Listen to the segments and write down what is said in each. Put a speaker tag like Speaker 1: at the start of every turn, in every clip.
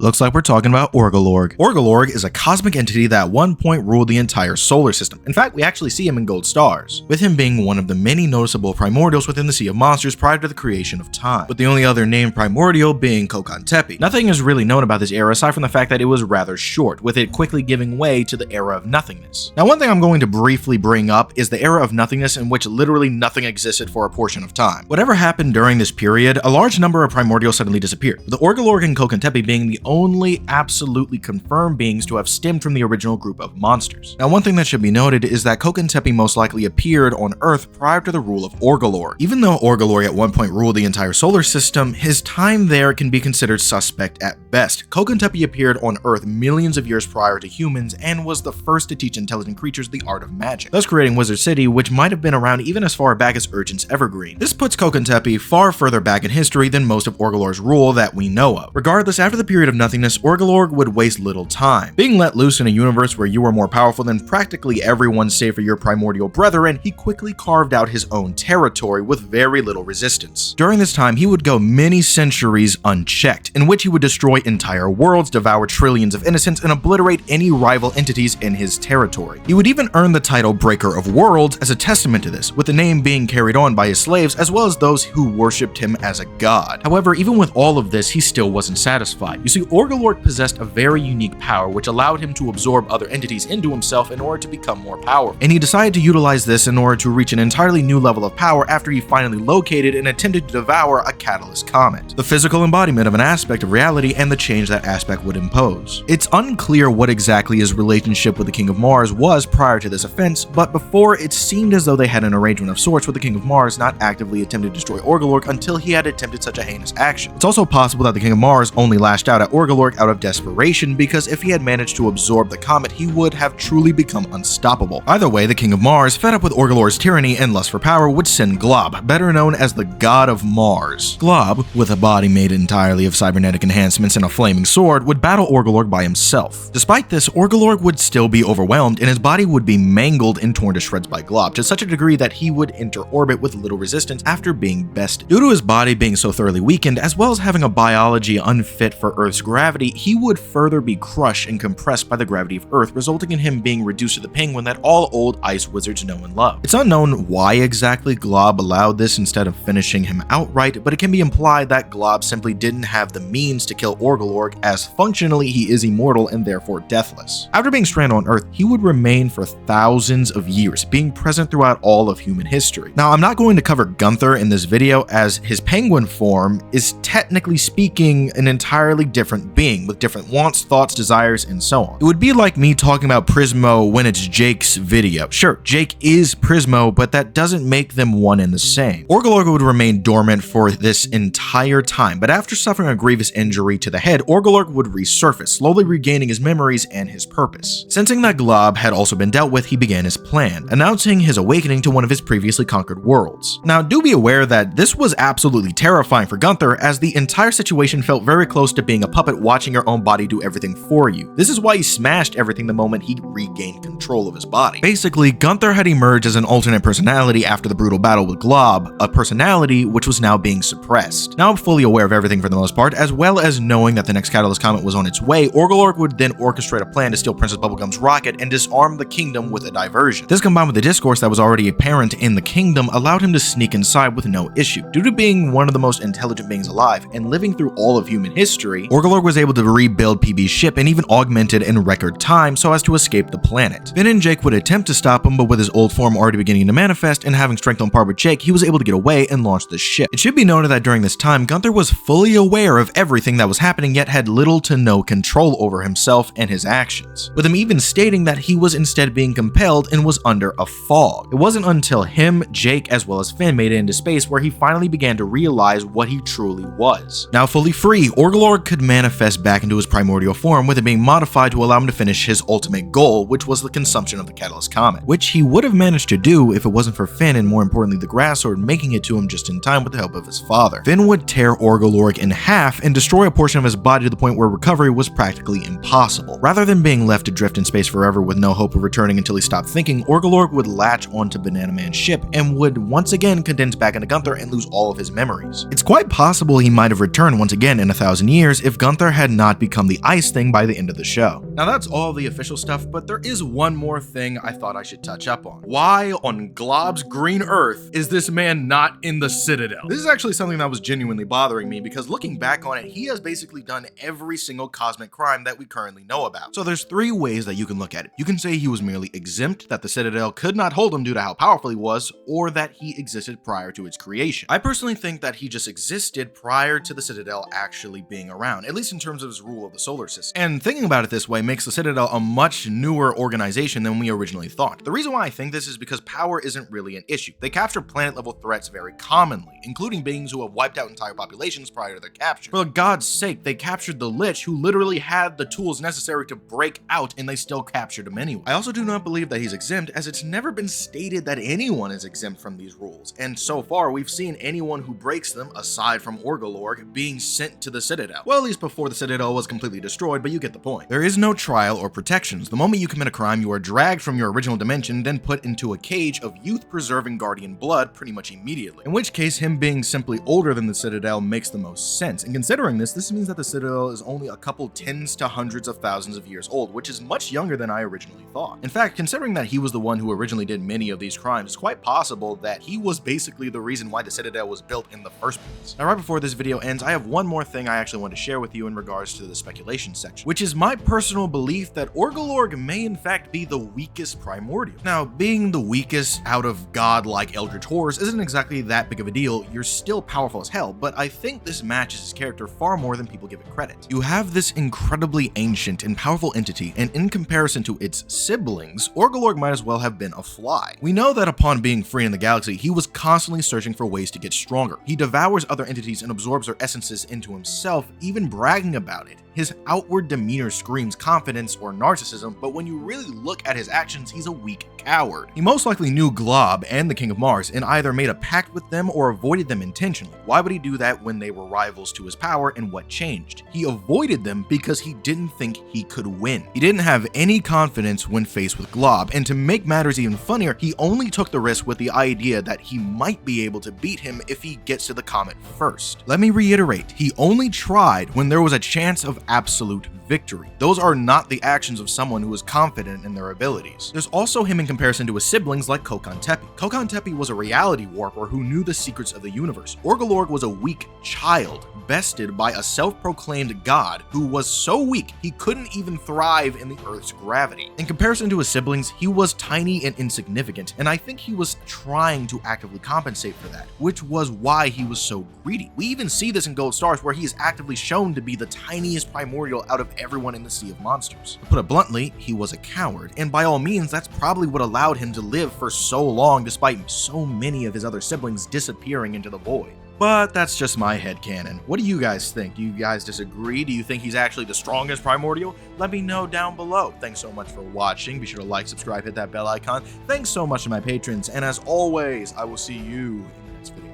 Speaker 1: Looks like we're talking about Orgalorg. Orgalorg is a cosmic entity that at one point ruled the entire solar system. In fact, we actually see him in gold stars, with him being one of the many noticeable primordials within the Sea of Monsters prior to the creation of time, with the only other named primordial being coconteppi. Nothing is really known about this era aside from the fact that it was rather short, with it quickly giving way to the era of nothingness. Now, one thing I'm going to briefly bring up is the era of nothingness, in which literally nothing existed for a portion of time. Whatever happened during this period, a large number of primordials suddenly disappeared, with the Orgalorg and coconteppi being the only absolutely confirmed beings to have stemmed from the original group of monsters. Now, one thing that should be noted is that coconteppi most likely appeared on Earth prior to the rule of Orgalorg. Even though Orgalorg at one point ruled the entire solar system, his time there can be considered suspect at best. Coconteppi appeared on Earth millions of years prior to humans and was the first to teach intelligent creatures the art of magic, thus creating Wizard City, which might have been around even as far back as Urchin's Evergreen. This puts coconteppi far further back in history than most of Orgalorg's rule that we know of. Regardless, after the period of nothingness, Orgalorg would waste little time. Being let loose in a universe where you were more powerful than practically everyone save for your primordial brethren, he quickly carved out his own territory with very little resistance. During this time, he would go many centuries unchecked, in which he would destroy entire worlds, devour trillions of innocents, and obliterate any rival entities in his territory. He would even earn the title Breaker of Worlds as a testament to this, with the name being carried on by his slaves as well as those who worshipped him as a god. However, even with all of this, he still wasn't satisfied. You see, Orgalorg possessed a very unique power which allowed him to absorb other entities into himself in order to become more powerful, and he decided to utilize this in order to reach an entirely new level of power after he finally located and attempted to devour a catalyst comet, the physical embodiment of an aspect of reality and the change that aspect would impose. It's unclear what exactly his relationship with the King of Mars was prior to this offense, but before it seemed as though they had an arrangement of sorts, with the King of Mars not actively attempting to destroy Orgalorg until he had attempted such a heinous action. It's also possible that the King of Mars only lashed out at Orgalorg out of desperation, because if he had managed to absorb the comet, he would have truly become unstoppable. Either way, the King of Mars, fed up with Orgalorg's tyranny and lust for power, would send Golb, better known as the God of Mars. Golb, with a body made entirely of cybernetic enhancements and a flaming sword, would battle Orgalorg by himself. Despite this, Orgalorg would still be overwhelmed, and his body would be mangled and torn to shreds by Golb, to such a degree that he would enter orbit with little resistance after being bested. Due to his body being so thoroughly weakened, as well as having a biology unfit for Earth's gravity, he would further be crushed and compressed by the gravity of Earth, resulting in him being reduced to the penguin that all old ice wizards know and love. It's unknown why exactly Golb allowed this instead of finishing him outright, but it can be implied that Golb simply didn't have the means to kill Orgalorg, as functionally he is immortal and therefore deathless. After being stranded on Earth, he would remain for thousands of years, being present throughout all of human history. Now, I'm not going to cover Gunther in this video, as his penguin form is technically speaking an entirely different being with different wants, thoughts, desires, and so on. It would be like me talking about Prismo when it's Jake's video. Sure, Jake is Prismo, but that doesn't make them one and the same. Orgalorg would remain dormant for this entire time, but after suffering a grievous injury to the head, Orgalorg would resurface, slowly regaining his memories and his purpose. Sensing that Golb had also been dealt with, he began his plan, announcing his awakening to one of his previously conquered worlds. Now, do be aware that this was absolutely terrifying for Gunther, as the entire situation felt very close to being a puppet watching your own body do everything for you. This is why he smashed everything the moment he regained control of his body. Basically, Gunther had emerged as an alternate personality after the brutal battle with Golb, a personality which was now being suppressed. Now fully aware of everything for the most part, as well as knowing that the next Catalyst Comet was on its way, Orgalorg would then orchestrate a plan to steal Princess Bubblegum's rocket and disarm the kingdom with a diversion. This, combined with the discourse that was already apparent in the kingdom, allowed him to sneak inside with no issue. Due to being one of the most intelligent beings alive and living through all of human history, Orgalorg was able to rebuild PB's ship and even augment it in record time so as to escape the planet. Finn and Jake would attempt to stop him, but with his old form already beginning to manifest and having strength on par with Jake, he was able to get away and launch the ship. It should be noted that during this time, Gunther was fully aware of everything that was happening, yet had little to no control over himself and his actions, with him even stating that he was instead being compelled and was under a fog. It wasn't until him, Jake, as well as Finn made it into space where he finally began to realize what he truly was. Now fully free, Orgalorg could manifest back into his primordial form, with it being modified to allow him to finish his ultimate goal, which was the consumption of the Catalyst Comet, which he would have managed to do if it wasn't for Finn and more importantly the grass sword making it to him just in time with the help of his father. Finn would tear Orgalorg in half and destroy a portion of his body to the point where recovery was practically impossible. Rather than being left to drift in space forever with no hope of returning until he stopped thinking, Orgalorg would latch onto Banana Man's ship and would once again condense back into Gunther and lose all of his memories. It's quite possible he might have returned once again in 1,000 years if Gunther Gunther had not become the Ice Thing by the end of the show. Now that's all the official stuff, but there is one more thing I thought I should touch up on. Why on Glob's green earth is this man not in the Citadel? This is actually something that was genuinely bothering me, because looking back on it, he has basically done every single cosmic crime that we currently know about. So there's three ways that you can look at it. You can say he was merely exempt, that the Citadel could not hold him due to how powerful he was, or that he existed prior to its creation. I personally think that he just existed prior to the Citadel actually being around, at least in terms of his rule of the solar system. And thinking about it this way makes the Citadel a much newer organization than we originally thought. The reason why I think this is because power isn't really an issue. They capture planet-level threats very commonly, including beings who have wiped out entire populations prior to their capture. For God's sake, they captured the Lich, who literally had the tools necessary to break out, and they still captured him anyway. I also do not believe that he's exempt, as it's never been stated that anyone is exempt from these rules, and so far we've seen anyone who breaks them, aside from Orgalorg, being sent to the Citadel. Well, at least before the Citadel was completely destroyed, but you get the point. There is no trial or protections. The moment you commit a crime, you are dragged from your original dimension, then put into a cage of youth-preserving guardian blood pretty much immediately. In which case, him being simply older than the Citadel makes the most sense. And considering this means that the Citadel is only a couple tens to hundreds of thousands of years old, which is much younger than I originally thought. In fact, considering that he was the one who originally did many of these crimes, it's quite possible that he was basically the reason why the Citadel was built in the first place. Now, right before this video ends, I have one more thing I actually want to share with you in regards to the speculation section, which is my personal belief that Orgalorg may in fact be the weakest primordial. Now, being the weakest out of god-like eldritch horrors isn't exactly that big of a deal. You're still powerful as hell, but I think this matches his character far more than people give it credit. You have this incredibly ancient and powerful entity, and in comparison to its siblings, Orgalorg might as well have been a fly. We know that upon being free in the galaxy, he was constantly searching for ways to get stronger. He devours other entities and absorbs their essences into himself, even bragging about it. His outward demeanor screams confidence or narcissism, but when you really look at his actions, he's a weak coward. He most likely knew Glob and the King of Mars and either made a pact with them or avoided them intentionally. Why would he do that when they were rivals to his power, and what changed? He avoided them because he didn't think he could win. He didn't have any confidence when faced with Glob, and to make matters even funnier, he only took the risk with the idea that he might be able to beat him if he gets to the comet first. Let me reiterate, he only tried when there was a chance of absolute victory. Those are not the actions of someone who is confident in their abilities. There's also him in comparison to his siblings like coconteppi. Coconteppi was a reality warper who knew the secrets of the universe. Orgalorg was a weak child, bested by a self-proclaimed god who was so weak he couldn't even thrive in the Earth's gravity. In comparison to his siblings, he was tiny and insignificant, and I think he was trying to actively compensate for that, which was why he was so greedy. We even see this in Gold Stars, where he is actively shown to be the tiniest primordial out of everyone in the Sea of Monsters. To put it bluntly, he was a coward, and by all means, that's probably what allowed him to live for so long despite so many of his other siblings disappearing into the void. But that's just my headcanon. What do you guys think? Do you guys disagree? Do you think he's actually the strongest primordial? Let me know down below. Thanks so much for watching. Be sure to like, subscribe, hit that bell icon. Thanks so much to my patrons, and as always, I will see you in the next video.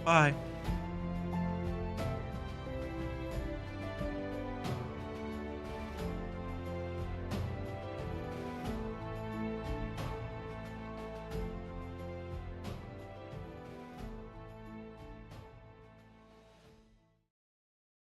Speaker 1: Bye.